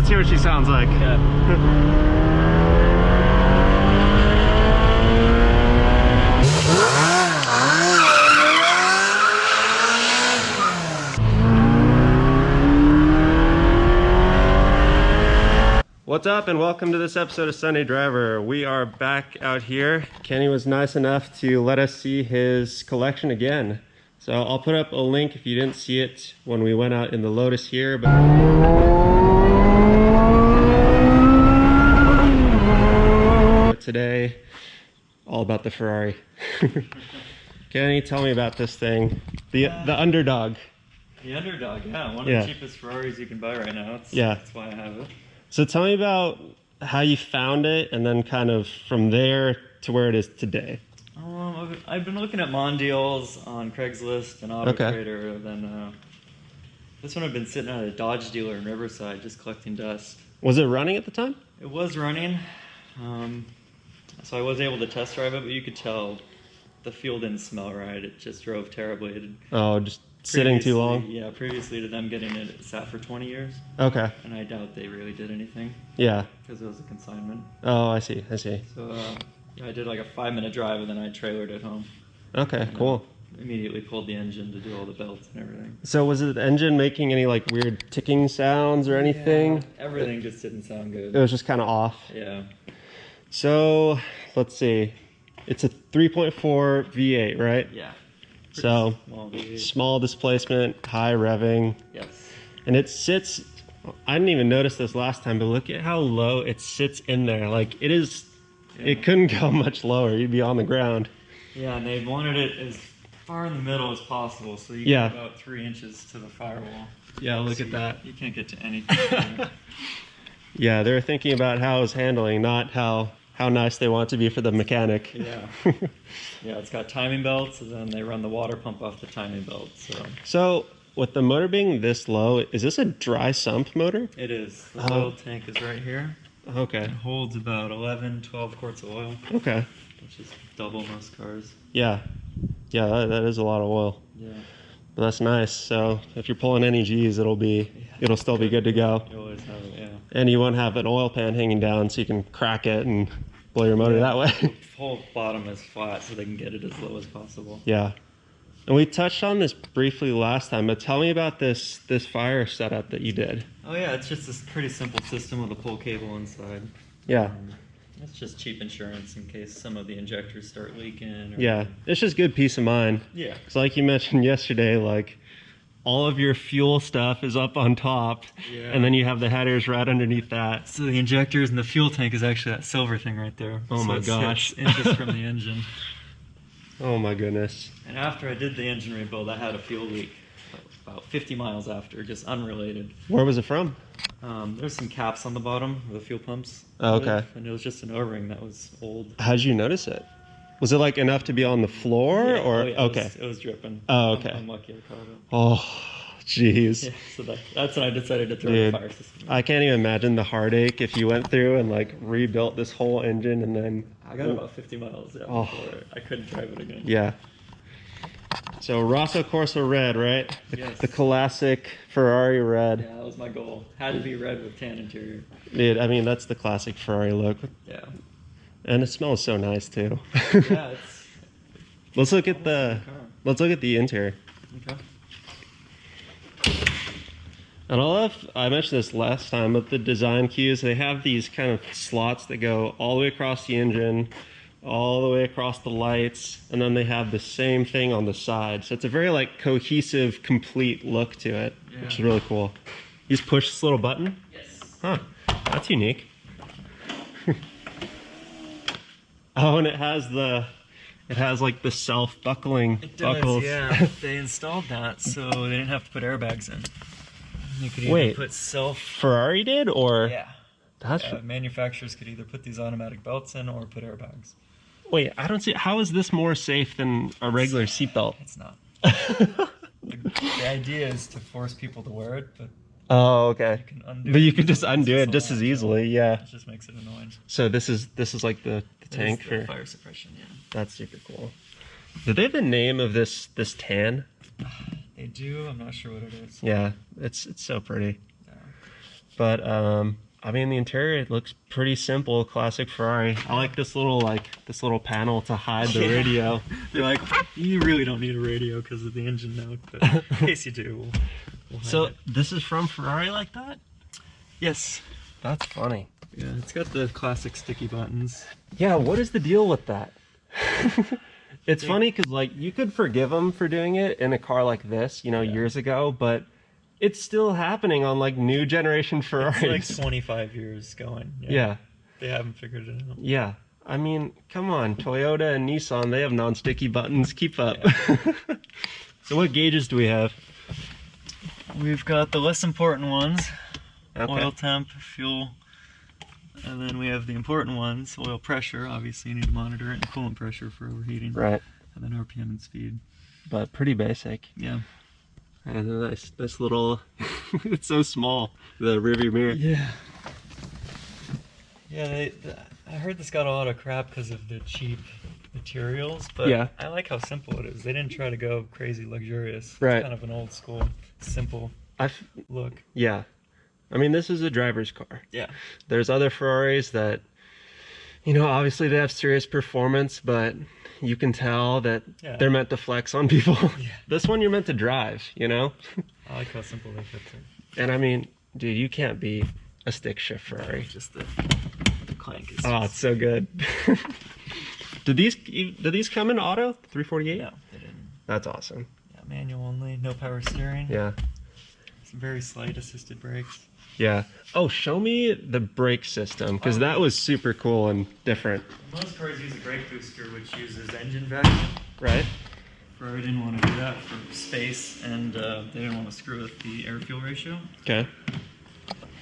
let's hear what she sounds like. Yeah. What's up and welcome to this episode of Sunday Driver. We are back out here. Kenny was nice enough to let us see his collection again. So I'll put up a link if you didn't see it when we went out in the Lotus here. But today, all about the Ferrari. Kenny, tell me about this thing. The underdog. The underdog, yeah. One of the cheapest Ferraris you can buy right now. That's why I have it. So tell me about how you found it and then kind of from there to where it is today. I've been looking at Mondials on Craigslist and Auto Trader. Then this one I've been sitting at a Dodge dealer in Riverside just collecting dust. Was it running at the time? It was running. So I was able to test drive it, but you could tell the fuel didn't smell right. It just drove terribly. Just sitting too long? Yeah, previously to them getting it, it sat for 20 years. Okay. And I doubt they really did anything. Yeah. Because it was a consignment. Oh, I see. So I did like a 5-minute drive and then I trailered it home. Okay, cool. Immediately pulled the engine to do all the belts and everything. So was it the engine making any like weird ticking sounds or anything? Yeah, everything just didn't sound good. It was just kind of off? Yeah. So, let's see. It's a 3.4 V8, right? Yeah. So, small displacement, high revving. Yes. And it sits, I didn't even notice this last time, but look at how low it sits in there. Like, it is, it couldn't go much lower. You'd be on the ground. Yeah, and they wanted it as far in the middle as possible, so you get about 3 inches to the firewall. Yeah, look at that. You can't get to anything. Yeah, they're thinking about how it's handling, not how nice they want it to be for the mechanic. Yeah. Yeah, it's got timing belts, and then they run the water pump off the timing belt. So with the motor being this low, is this a dry sump motor? It is. The oil tank is right here. Okay. It holds about 11, 12 quarts of oil. Okay. Which is double most cars. Yeah. Yeah, that is a lot of oil. Yeah. But that's nice. So if you're pulling any G's, it'll still be good to go. You always have it, yeah. And you won't have an oil pan hanging down, so you can crack it and blow your motor that way. The whole bottom is flat, so they can get it as low as possible. Yeah. And we touched on this briefly last time, but tell me about this fire setup that you did. Oh yeah, it's just this pretty simple system with a pull cable inside. Yeah. It's just cheap insurance in case some of the injectors start leaking. Yeah, it's just good peace of mind. Yeah. Because like you mentioned yesterday, like all of your fuel stuff is up on top, and then you have the headers right underneath that. So the injectors and the fuel tank is actually that silver thing right there. Oh my gosh. It's inches from the engine. Oh my goodness. And after I did the engine rebuild, I had a fuel leak about 50 miles after, just unrelated. Where was it from? There's some caps on the bottom of the fuel pumps. Oh, okay. And it was just an O-ring that was old. How'd you notice it? Was it like enough to be on the floor or? Okay. It was dripping. Oh, okay. I'm lucky I caught it. Oh, jeez. Yeah, so that's when I decided to throw the fire system. I can't even imagine the heartache if you went through and like rebuilt this whole engine and then. I got about 50 miles before I couldn't drive it again. Yeah. So Rosso Corsa Red, right? Yes. The classic Ferrari red. Yeah, that was my goal. Had to be red with tan interior. Dude, I mean, that's the classic Ferrari look. Yeah. And it smells so nice too. Yeah, it's let's look at the interior. Okay. And I mentioned this last time, but the design cues, they have these kind of slots that go all the way across the engine, all the way across the lights, and then they have the same thing on the side. So it's a very like cohesive, complete look to it, which is really cool. You just push this little button? Yes. Huh, that's unique. Oh, and it has like the self-buckling buckles. Yeah. They installed that so they didn't have to put airbags in. You could either put Ferrari did, or? Yeah. Manufacturers could either put these automatic belts in or put airbags. Wait, I don't see. How is this more safe than a regular seatbelt? It's not. The idea is to force people to wear it, but oh, okay. you can undo but you could just undo it just as easily, yeah. It just makes it annoying. So this is like the tank for fire suppression, yeah. That's super cool. Did they have the name of this tan? They do. I'm not sure what it is. Yeah, it's so pretty. Yeah. But I mean, the interior, it looks pretty simple, classic Ferrari. I like this little panel to hide the radio. They're like, you really don't need a radio because of the engine note, but in case you do, we'll So it. this is from Ferrari like that? Yes. That's funny. Yeah, it's got the classic sticky buttons. Yeah, what is the deal with that? It's funny because like you could forgive them for doing it in a car like this, years ago, but it's still happening on like new generation Ferraris. It's like 25 years going. Yeah. They haven't figured it out. Yeah. I mean, come on, Toyota and Nissan, they have non-sticky buttons. Keep up. Yeah. So what gauges do we have? We've got the less important ones, Okay. oil temp, fuel, and then we have the important ones, oil pressure, obviously you need to monitor it, and coolant pressure for overheating. Right. And then RPM and speed. But pretty basic. Yeah. And a nice little, it's so small, the rearview mirror. Yeah. Yeah, I heard this got a lot of crap because of the cheap materials, but Yeah. I like how simple it is. They didn't try to go crazy luxurious. Right. It's kind of an old school, simple look. Yeah. I mean, this is a driver's car. Yeah. There's other Ferraris that, obviously they have serious performance, but you can tell that they're meant to flex on people. Yeah. This one you're meant to drive, I like how simple they kept it. And I mean, dude, you can't beat a stick shift Ferrari. Just the clank is Oh, it's so good. Did these come in auto? 348? No, they didn't. That's awesome. Yeah, manual only, no power steering. Yeah. Some very slight assisted brakes. Yeah. Oh, show me the brake system, because that was super cool and different. Most cars use a brake booster, which uses engine vacuum. Right? Ferrari didn't want to do that for space, and they didn't want to screw with the air-fuel ratio. Okay.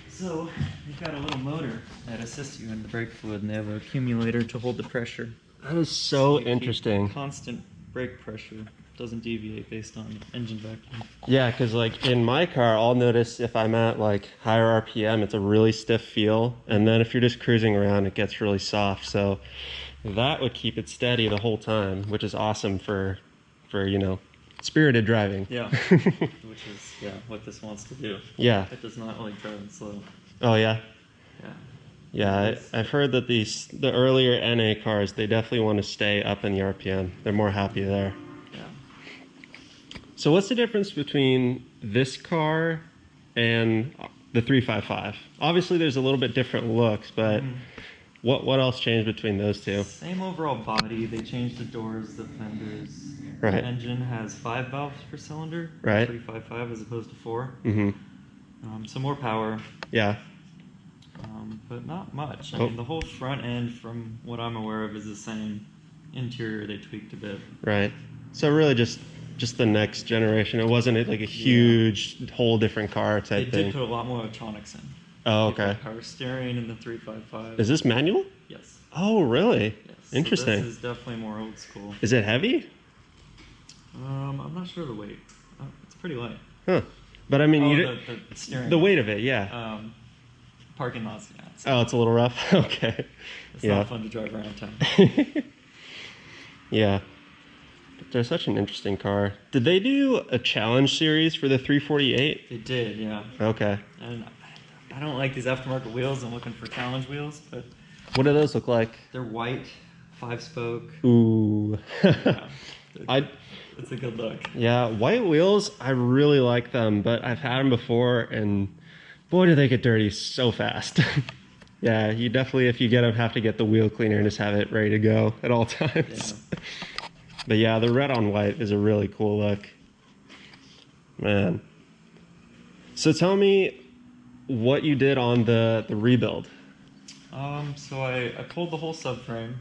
So they've got a little motor that assists you in the brake fluid, and they have an accumulator to hold the pressure. That is so you keep interesting. Constant brake pressure. Doesn't deviate based on engine vacuum. Yeah, because like in my car, I'll notice if I'm at like higher RPM, it's a really stiff feel. And then if you're just cruising around, it gets really soft. So that would keep it steady the whole time, which is awesome for spirited driving. Yeah, which is what this wants to do. Yeah. It does not like driving slow. Oh, yeah? Yeah. Yeah, I've heard that the earlier NA cars, they definitely want to stay up in the RPM. They're more happy there. Yeah. So what's the difference between this car and the 355? Obviously, there's a little bit different looks, but what else changed between those two? Same overall body. They changed the doors, the fenders. Right. The engine has 5 valves per cylinder. Right. 355 as opposed to 4. Mm-hmm. So more power. Yeah. But not much. I mean, the whole front end, from what I'm aware of, is the same. Interior, they tweaked a bit. Right. So really just the next generation. It wasn't like a huge, whole different car type They thing. did put a lot more electronics in. Oh, okay. Power steering in the 355. Is this manual? Yes. Oh, really? Yes. Interesting. So this is definitely more old school. Is it heavy? I'm not sure of the weight. It's pretty light. Huh. But I mean, the steering. the weight of it, yeah. Parking lots, yeah. Oh, it's a little rough? Okay. It's not fun to drive around town. Yeah. But they're such an interesting car. Did they do a challenge series for the 348? They did, yeah. Okay. And I don't like these aftermarket wheels. I'm looking for challenge wheels, but What do those look like? they're white, 5-spoke. Ooh. Yeah, it's a good look. Yeah, white wheels, I really like them, but I've had them before, and boy, do they get dirty so fast. Yeah, you definitely, if you get them, have to get the wheel cleaner and just have it ready to go at all times. Yeah. But yeah, the red on white is a really cool look. Man. So tell me what you did on the rebuild. So I pulled the whole subframe.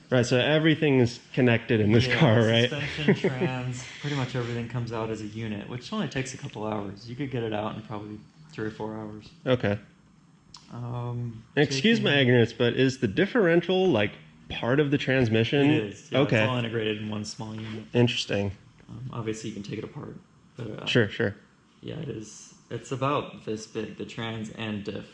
Right, so everything's connected in this car, right? Suspension, trans, pretty much everything comes out as a unit, which only takes a couple hours. You could get it out in probably 3 or 4 hours. Okay. Excuse my ignorance, but is the differential like part of the transmission? It is. Yeah, okay. It's all integrated in one small unit. Interesting. Obviously, you can take it apart. But, Sure. Yeah, it is. It's about this big, the trans and diff.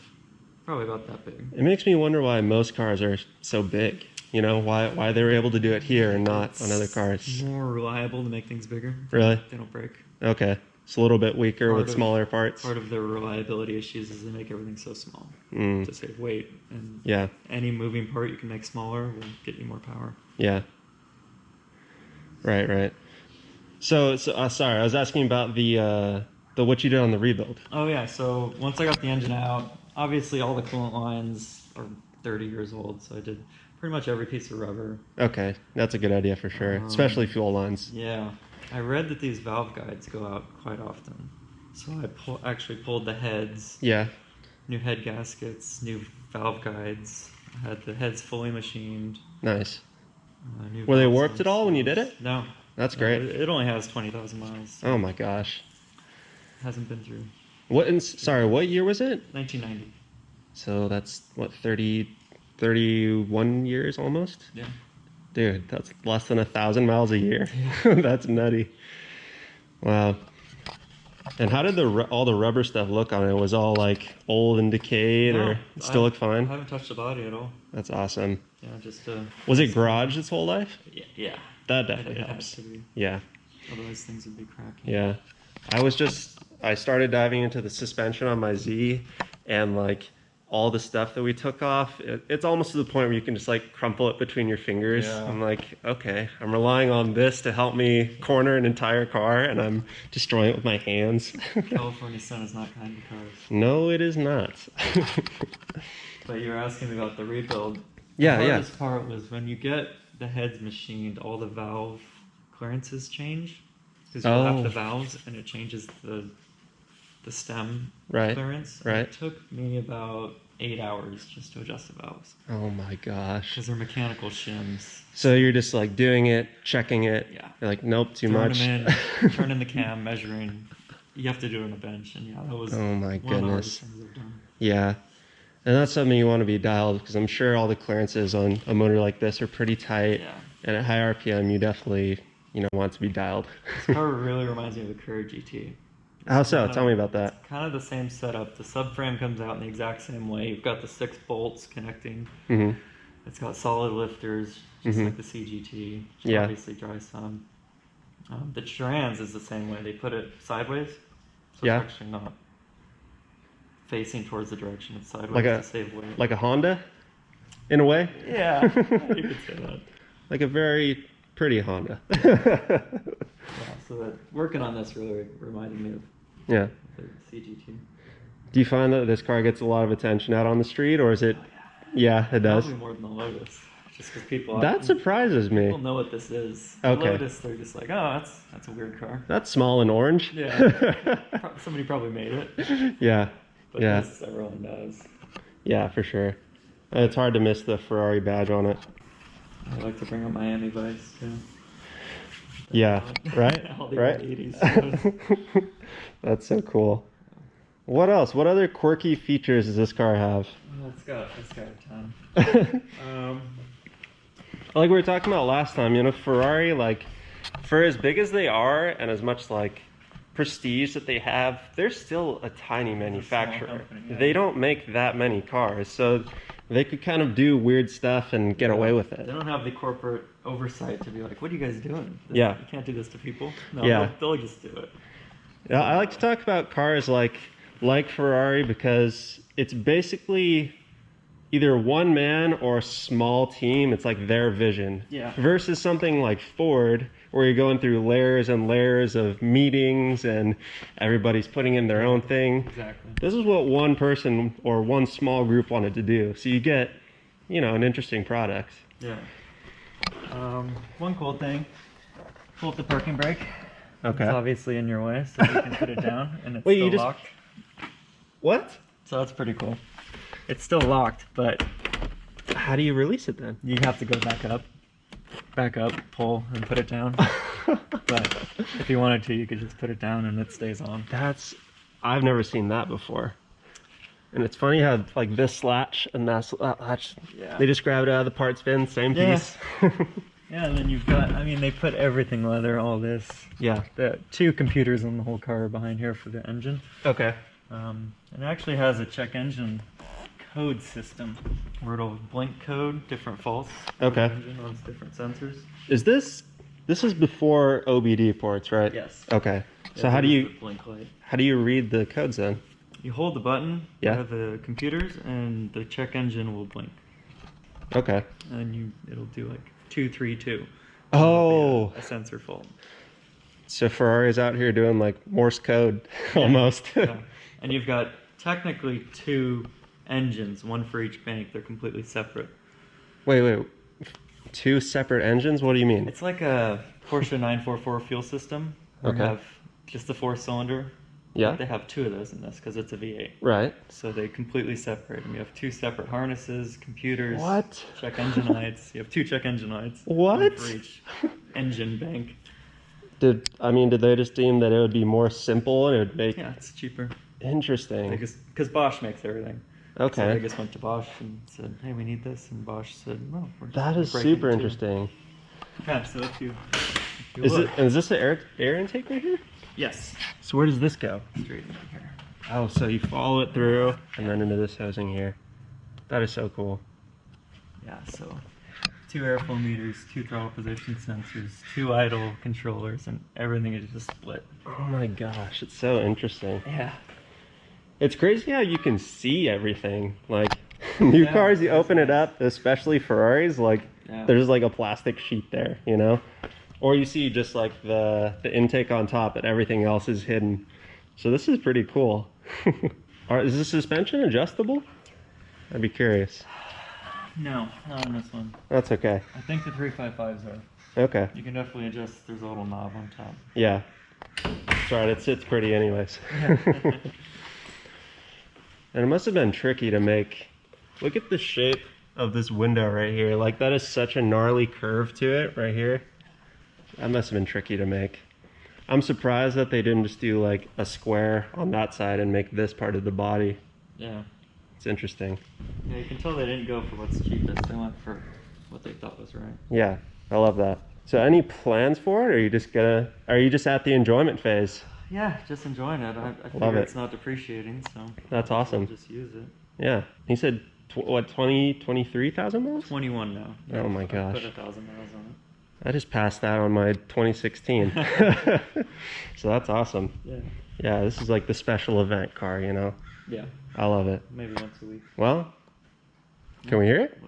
Probably about that big. It makes me wonder why most cars are so big. You know, why they were able to do it here and not on other cars. More reliable to make things bigger. Really? They don't break. Okay. It's a little bit weaker Part with of- smaller parts. Part of their reliability issues is they make everything so small Mm. to save weight, and Yeah. any moving part you can make smaller will get you more power. Yeah. Right. So sorry, I was asking about the what you did on the rebuild. Oh yeah, so once I got the engine out, obviously all the coolant lines are 30 years old, so I did pretty much every piece of rubber. Okay, that's a good idea for sure, especially fuel lines. Yeah, I read that these valve guides go out quite often, so I actually pulled the heads. Yeah. New head gaskets, new valve guides. I had the heads fully machined. Nice. New Were they valves warped at all when you did themselves. it? No. That's No, great. it only has 20,000 miles. So Oh my gosh. it hasn't been through. Sorry, what year was it? 1990. So that's what 31 years almost? Yeah. Dude, that's less than 1,000 miles a year. That's nutty. Wow. And how did all the rubber stuff look on it? Was it all like old and decayed, or still look I fine? haven't touched the body at all. That's awesome. Yeah, just Was it garage its whole life? yeah. That definitely It helps. has to be. Yeah. Otherwise things would be cracking. Yeah. I started diving into the suspension on my Z, and like all the stuff that we took off, it's almost to the point where you can just like crumple it between your fingers. Yeah. I'm like, okay, I'm relying on this to help me corner an entire car, and I'm destroying it with my hands. California sun is not kind to cars. No, it is not. But you were asking me about the rebuild. Yeah, The yeah. hardest part was when you get the heads machined, all the valve clearances change. Because you lap the valves and it changes the stem Right, clearance. right. It took me about 8 hours just to adjust the valves. Oh my gosh. Because they're mechanical shims. So you're just like doing it, checking it. Yeah. You're like, nope, too Throwing much. them in, turning the cam, measuring. You have to do it on a bench. And yeah, that was Oh my one of the goodness. hardest things I've done. Yeah. And that's something you want to be dialed, because I'm sure all the clearances on a motor like this are pretty tight. Yeah. And at high RPM, you definitely, want to be dialed. This car really reminds me of the Courier GT. How so? Kinda- Tell me about that. It's kind of the same setup. The subframe comes out in the exact same way. You've got the 6 bolts connecting. hmm It's got solid lifters, just Mhm. like the CGT. Which Yeah. Obviously dry sump. The trans is the same way. They put it sideways, so Yeah. it's actually not facing towards the direction. It's sideways Like to save weight. Like a Honda, in a way? Yeah, you could say that. Like a very pretty Honda. Yeah, so that working on this really reminded me of Yeah. the CGT. Do you find that this car gets a lot of attention out on the street, or is it? Yeah, it does. Probably more than the Lotus, just because people That surprises me. people know what this is. Okay. The Lotus, they're just like, oh, that's a weird car. That's small and orange. Yeah. Somebody probably made it, Yeah. but Yeah. this everyone does. Yeah, for sure. It's hard to miss the Ferrari badge on it. I like to bring up Miami Vice too. Yeah, right? All the Right? 80s. That's so cool. What else? What other quirky features does this car have? Oh, it's got a ton. Like we were talking about last time, Ferrari, like, for as big as they are and as much, like, prestige that they have, they're still a tiny manufacturer. company, yeah. They don't make that many cars, so they could kind of do weird stuff and get away with They it. don't have the corporate oversight to be like, what are you guys doing? Yeah. You can't do this to people. No, Yeah. they'll just do it. Yeah, I like to talk about cars like Ferrari, because it's basically either one man or a small team. It's like their vision. Yeah. Versus something like Ford, where you're going through layers and layers of meetings and everybody's putting in their own thing. Exactly. This is what one person or one small group wanted to do. So you get, an interesting product. Yeah. One cool thing, pull up the parking brake. Okay. It's obviously in your way, so you can put it down, and it's Wait, still you just- locked. What? So that's pretty cool. It's still locked, but How do you release it then? you have to go back up, pull, and put it down. But if you wanted to, you could just put it down and it stays on. I've never seen that before. And it's funny how like this latch and that latch, Yeah. they just grab it out of the parts bin, same Yeah. piece. Yeah, and then you've got, they put everything leather, all this. Yeah. The 2 computers on the whole car are behind here for the engine. Okay. It actually has a check engine code system where it'll blink code different faults. Okay. The engine on different sensors. This is before OBD ports, right? Yes. Okay. So how do you blink light? How do you read the codes then? You hold the button. Yeah. Of the computers, and the check engine will blink. Okay. And it'll do like 232. Oh. A sensor full. So Ferrari's out here doing like Morse code almost. Yeah. And you've got technically 2 engines, one for each bank. They're completely separate. Wait. 2 separate engines? What do you mean? It's like a Porsche 944 fuel system. Where Okay. You have just the 4-cylinder. Yeah. They have 2 of those in this because it's a V8. Right. So they completely separate them. You have 2 separate harnesses, computers. What? Check engine lights. You have 2 check engine lights. What? One for each engine bank. Did they just deem that it would be more simple and it would make... Yeah, it's cheaper. Interesting. Because Bosch makes everything. Okay. So they just went to Bosch and said, hey, we need this. And Bosch said, no. That is breaking super it too. interesting. Yeah, so if you Is this the air intake right here? Yes. So where does this go? Straight into here. Oh, so you follow it through and then into this housing here. That is so cool. Yeah, so 2 airflow meters, 2 throttle position sensors, 2 idle controllers, and everything is just split. Oh my gosh, it's so interesting. Yeah. It's crazy how you can see everything. Like new cars, you open it up, especially Ferraris, like there's like a plastic sheet there, you know? Or you see just like the intake on top, but everything else is hidden. So this is pretty cool. Is the suspension adjustable? I'd be curious. No, not on this one. That's okay. I think the 355s are. Okay. You can definitely adjust. There's a little knob on top. Yeah. That's right, it sits pretty anyways. And it must have been tricky to make. Look at the shape of this window right here. Like that is such a gnarly curve to it right here. That must have been tricky to make. I'm surprised that they didn't just do like a square on that side and make this part of the body. Yeah. It's interesting. Yeah, you can tell they didn't go for what's cheapest. They went for what they thought was right. Yeah, I love that. So any plans for it, or are you just at the enjoyment phase? Yeah, just enjoying it. I Love figure it. it's not depreciating, so That's awesome. I'll just use it. Yeah. He said, 23,000 miles? 21 now. Oh my I gosh. put 1,000 miles on it. I just passed that on my 2016. So that's awesome. Yeah. Yeah, this is like the special event car, you know? Yeah. I love it. Maybe once a week. Well, can we hear it?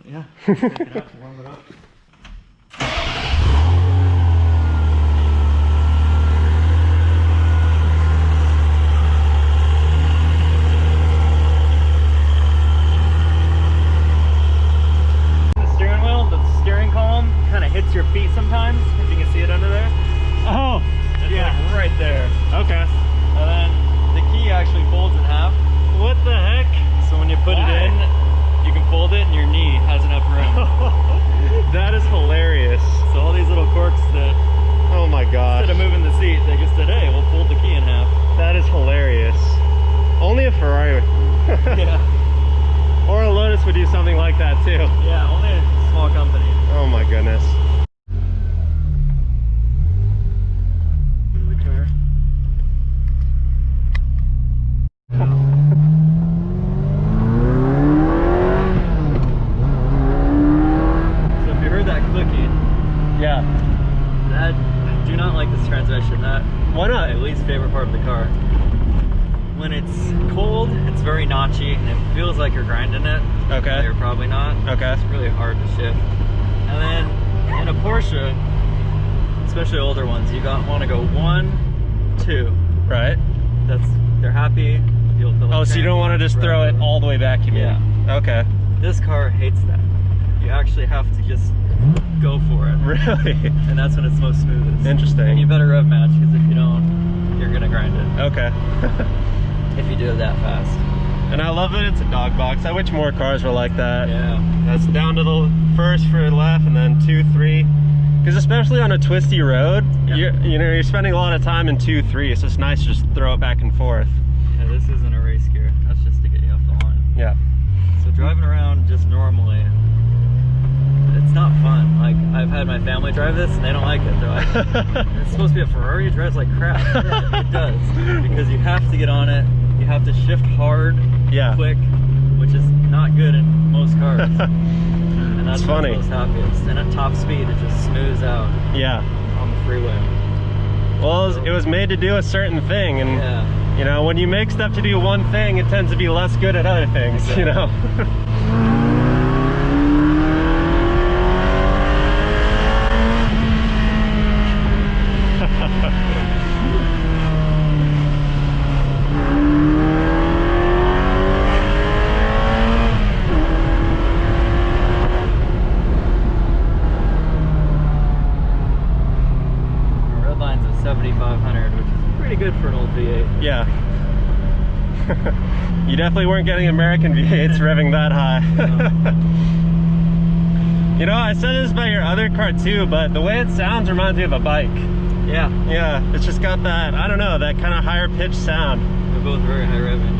Yeah. Take it out, warm it up. The steering wheel, the steering column kind of hits your feet sometimes, if you can see it under there. Oh, It's like right there. okay. And then the key actually folds in half. What the heck? So when you put it in, you can fold it and your knee has enough room. That is hilarious. So all these little quirks that, Oh my gosh. instead of moving the seat, they just said, hey, we'll fold the key in half. That is hilarious. Only a Ferrari would. Yeah. Or a Lotus would do something like that too. Yeah, only a small company. Oh my goodness. The car. So if you heard that clicking, Yeah. that I do not like this transmission. That Why not? my least favorite part of the car. When it's cold, it's very notchy and it feels like you're grinding it. Okay. You're probably not. Okay. It's really hard to shift. And then in a Porsche, especially older ones, you want to go 1, 2. Right. They're happy. Oh, so you don't want to just throw it all the way back, you mean? Yeah. Okay. This car hates that. You actually have to just go for it. Really? And that's when it's most smoothest. Interesting. And you better rev match, because if you don't, you're going to grind it. Okay. If you do it that fast. And I love that it's a dog box. I wish more cars were like that. Yeah. That's down to the first for left and then 2, 3. Because especially on a twisty road, Yeah. you're spending a lot of time in 2, 3. So it's nice to just throw it back and forth. Yeah, this isn't a race gear. That's just to get you off the line. Yeah. So driving around just normally, it's not fun. Like, I've had my family drive this and they don't like it. They're like, it's supposed to be a Ferrari, it drives like crap. Yeah, it does. Because you have to get on it, you have to shift hard, Yeah. quick, which is not good in most cars. And that's It's funny. what's most happiest. And at top speed, it just smooths out Yeah. on the freeway. Well, it was made to do a certain thing, and Yeah. you know, when you make stuff to do one thing, it tends to be less good at other things, Exactly. you know? Red line's at 7,500, which is pretty good for an old V8. Yeah. You definitely weren't getting American V8s revving that high. You know, I said this about your other car too, but the way it sounds reminds me of a bike. Yeah. Yeah, it's just got that, I don't know, that kind of higher pitched sound. They're both very high revving.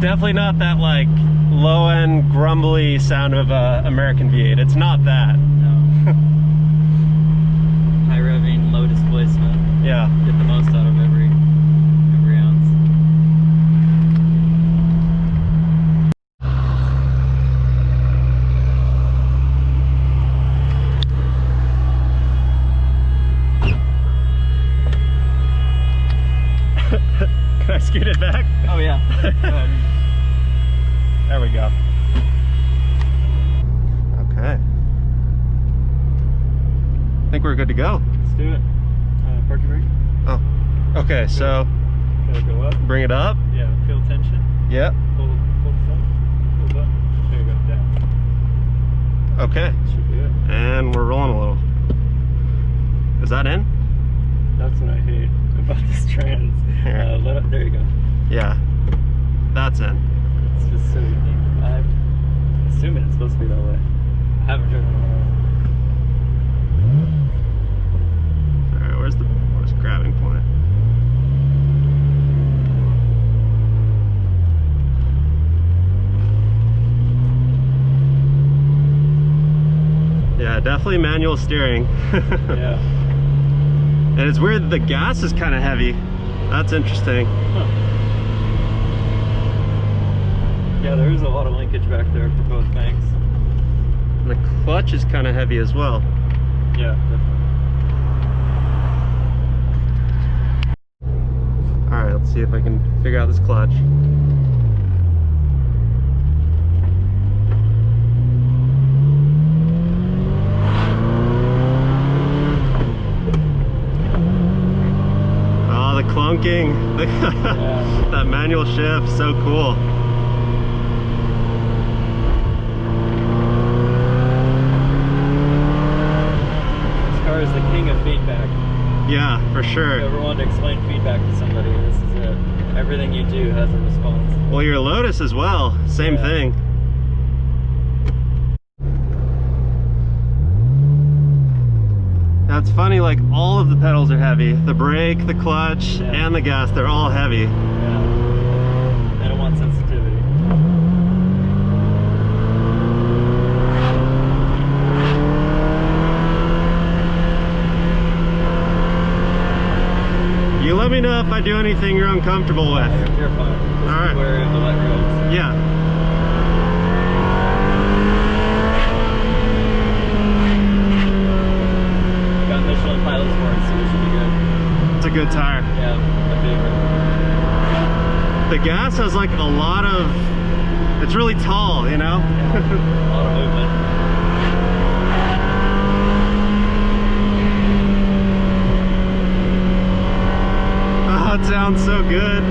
Definitely not that like low end grumbly sound of a American V8. It's not that. No. High revving, low displacement. Yeah. Get the most out of every ounce. Can I scoot it back? Oh yeah. Go ahead. There we go. Okay. I think we're good to go. Let's do it. Parking brake. Oh. Okay, so Gotta go up. bring it up. Yeah. Feel tension. Yep. Hold the up. There you go. Down. Okay. Should be it. And we're rolling a little. Is that in? That's what I hate about this trans. Here. Let up. There you go. Yeah. That's in. It's just so unique. I'm assuming it's supposed to be that way. I haven't driven it. Alright, where's the grabbing point? Yeah, definitely manual steering. Yeah. And it's weird, the gas is kind of heavy. That's interesting. Huh. Yeah, there is a lot of linkage back there for both banks. And the clutch is kind of heavy as well. Yeah, definitely. Alright, let's see if I can figure out this clutch. Oh, the clunking. Yeah. That manual shift, so cool. This car is the king of feedback. Yeah, for If sure. you ever wanted to explain feedback to somebody, this is it. Everything you do has a response. Well, your Lotus as well, same Yeah. thing. That's funny, like all of the pedals are heavy. The brake, the clutch, Yeah. and the gas, they're all heavy. Yeah. They don't want sensitivity. You let me know if I do anything you're uncomfortable with. You're fine. Just All right. be wary of the wet roads. Yeah. Got Michelin Pilot Sports, so we should be good. It's a good tire. Yeah, my favorite. The gas has like a lot of, it's really tall, you know? A lot of movement. Oh, it sounds so good.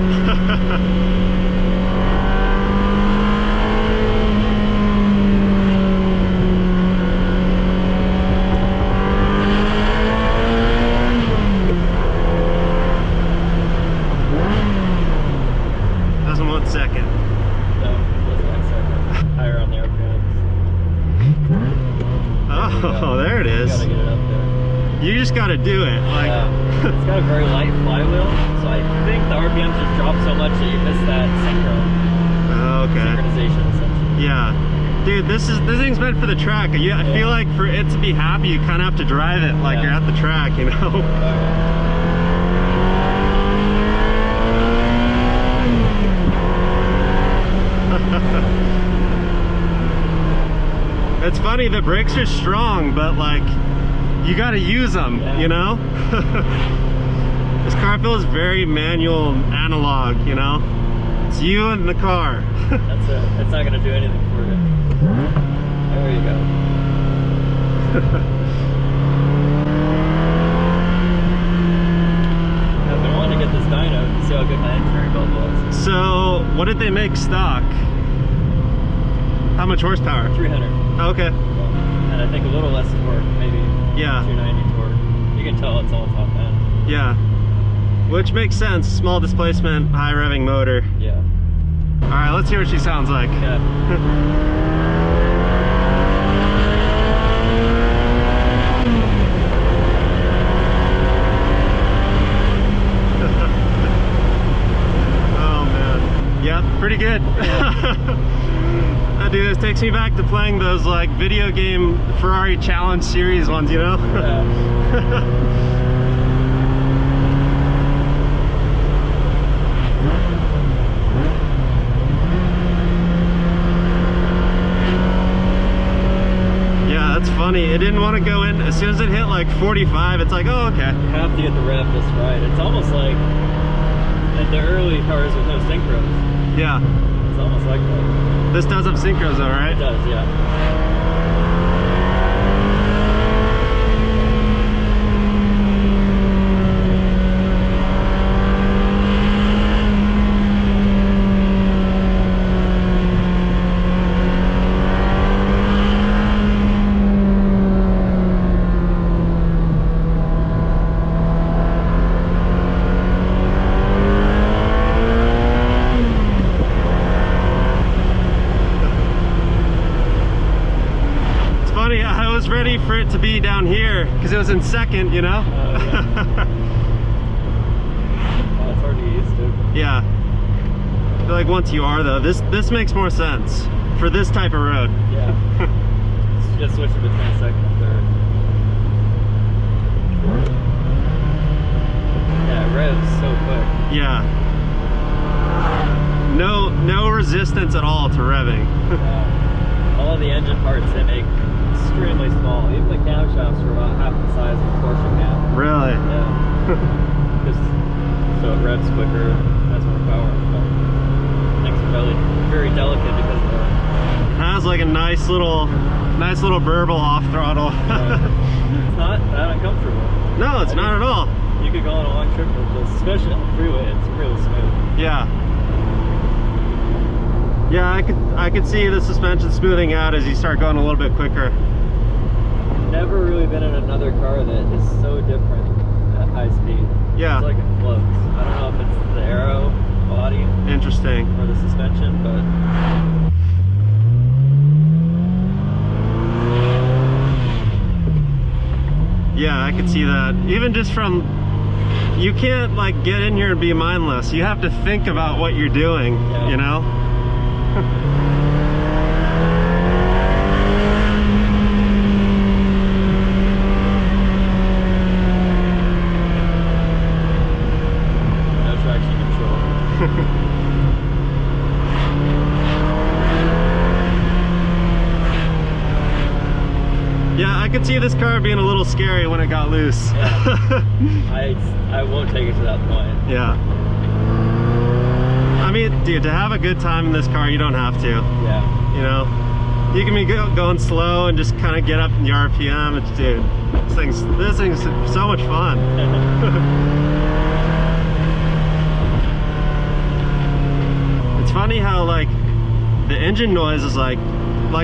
Doesn't want second. So, let's go second. Higher on the RPMs. Oh, there it is. Gotta get it up there. You just gotta do it. Like, It's got a very light flywheel, so I think the RPMs just drop so much that you miss that synchronization essentially. Yeah. Dude, this thing's meant for the track. I feel like for it to be happy, you kind of have to drive it like Yeah. you're at the track, you know? It's funny, the brakes are strong, but like you gotta use them, Yeah. you know? This car feels very manual, analog, you know? It's you and the car. That's it. It's not gonna do anything for you. There you go. I've been wanting to get this dyno to see how good my engineering belt was. So, what did they make stock? How much horsepower? 300. Okay. And I think a little less torque, maybe Yeah. 290 torque. You can tell it's all top end. Yeah. Which makes sense. Small displacement, high revving motor. Yeah. Alright, let's hear what she sounds like. Yeah. Oh man. Yeah, pretty good. Dude, this takes me back to playing those like video game Ferrari Challenge Series ones, you know? Yeah. Yeah, that's funny. It didn't want to go in. As soon as it hit like 45, it's like, oh, okay. You have to get the rev just right. It's almost like the early cars with no synchros. Yeah. It's almost like that. This does have synchros though, right? It does, yeah. I was ready for it to be down here because it was in second, you know? Yeah. Oh, it's hard to get used to. Yeah. I feel like once you are though, this makes more sense for this type of road. Yeah. Just switch it between second and third. Yeah, it revs so quick. Yeah. No resistance at all to revving. All of the engine parts they make extremely small. Even the camshafts are about half the size of a Porsche cam. Really? Yeah. Just so it revs quicker, has more power. But things are very delicate because of that. It has like a nice little burble off throttle. It's not that uncomfortable. No, it's not at all. You could go on a long trip with this, especially on the freeway. It's really smooth. Yeah. Yeah, I could see the suspension smoothing out as you start going a little bit quicker. Never really been in another car that is so different at high speed. Yeah. It's like it floats. I don't know if it's the aero body Interesting. or the suspension, but Yeah, I could see that. Even just from, you can't like get in here and be mindless. You have to think about what you're doing, Yeah. you know? no traction control. Yeah, I could see this car being a little scary when it got loose. Yeah. I won't take it to that point. Yeah. I mean, dude, to have a good time in this car, you don't have to. Yeah. You know, you can be going slow and just kind of get up in the RPM. It's, dude, this thing's so much fun. It's funny how like the engine noise is like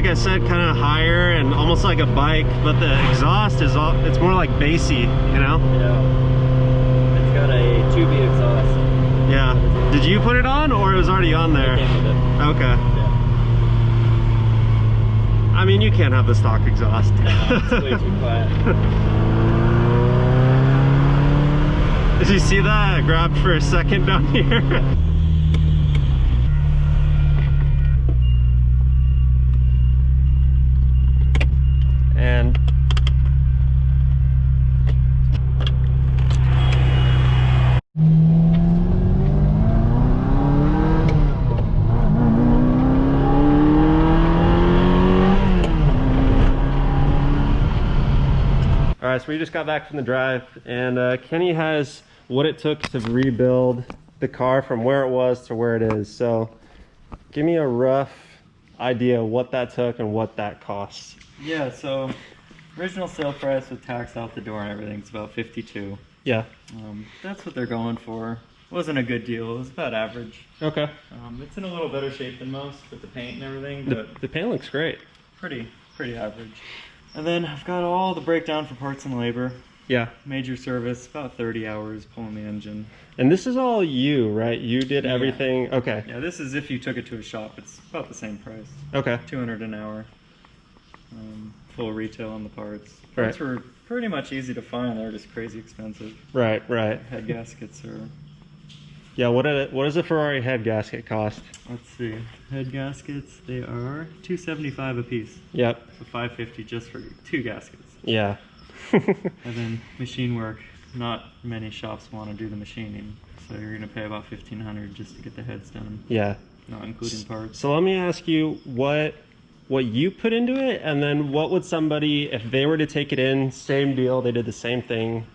I said, kind of higher and almost like a bike, but the exhaust is it's more like bassy, you know? Yeah. It's got a 2B exhaust. Yeah. Did you put it on or it was already on there? It came with it. Okay. Yeah. I mean, you can't have the stock exhaust. It's way too quiet. Did you see that? I grabbed for a second down here. And all All right, so we just got back from the drive, and Kenny has what it took to rebuild the car from where it was to where it is. So give me a rough idea what that took and what that costs. Yeah, so original sale price with tax out the door and everything is about $52. Yeah. That's what they're going for. Wasn't a good deal. It was about average. Okay. It's in a little better shape than most with the paint and everything, but the paint looks great. pretty average. And then I've got all the breakdown for parts and labor. Yeah. Major service, about 30 hours pulling the engine. And this is all you, right? You did Yeah. everything. Okay. Yeah, this is if you took it to a shop. It's about the same price. Okay. $200 an hour. Full retail on the parts. Right. Parts were pretty much easy to find. They're just crazy expensive. Right. Right. Head gaskets are. Yeah. What does a Ferrari head gasket cost? Let's see. Head gaskets, they are $275 a piece. Yep. So $550 just for 2 gaskets. Yeah. And then machine work. Not many shops want to do the machining, so you're gonna pay about $1,500 just to get the heads done. Yeah. Not including parts. So let me ask you what you put into it, and then what would somebody, if they were to take it in, same deal, they did the same thing,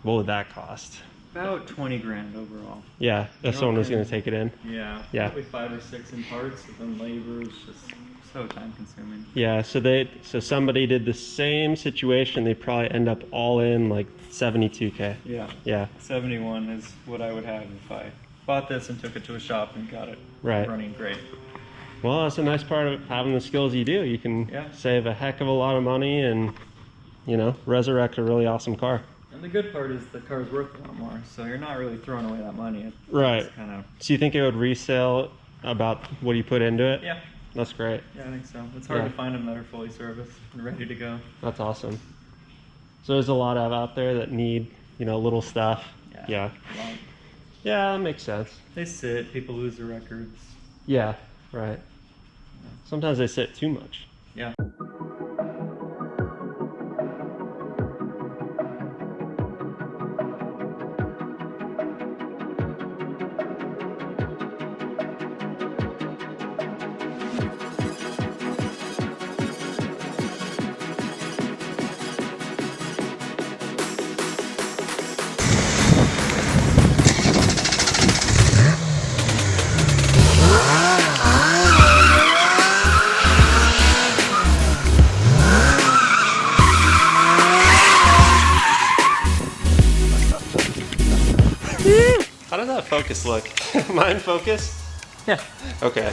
what would that cost? About 20 grand overall. Yeah, if someone was Okay. going to take it in. Yeah. Yeah. Probably 5 or 6 in parts, but then labor is just so time consuming. Yeah, so somebody did the same situation, they probably end up all in like 72K. Yeah. Yeah. 71 is what I would have if I bought this and took it to a shop and got it Right. running great. Well, that's a nice part of having the skills you do. You can Yeah. save a heck of a lot of money and, resurrect a really awesome car. And the good part is the car's worth a lot more, so you're not really throwing away that money. Right. It's kind of. So you think it would resell about what you put into it? Yeah. That's great. Yeah, I think so. It's hard Yeah. to find them that are fully serviced and ready to go. That's awesome. So there's a lot of out there that need, little stuff. Yeah. A lot. Yeah, that makes sense. They sit. People lose their records. Yeah, right. Sometimes they sit too much. Yeah. How does that focus look? Mine focus? Yeah. Okay.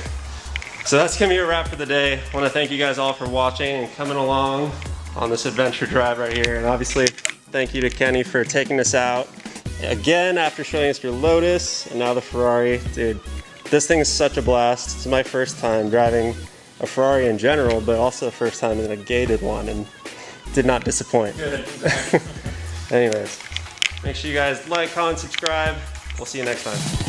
So that's gonna be a wrap for the day. I wanna thank you guys all for watching and coming along on this adventure drive right here. And obviously, thank you to Kenny for taking us out again after showing us your Lotus and now the Ferrari. Dude, this thing is such a blast. It's my first time driving a Ferrari in general, but also the first time in a gated one, and did not disappoint. Good. Anyways, make sure you guys like, comment, subscribe. We'll see you next time.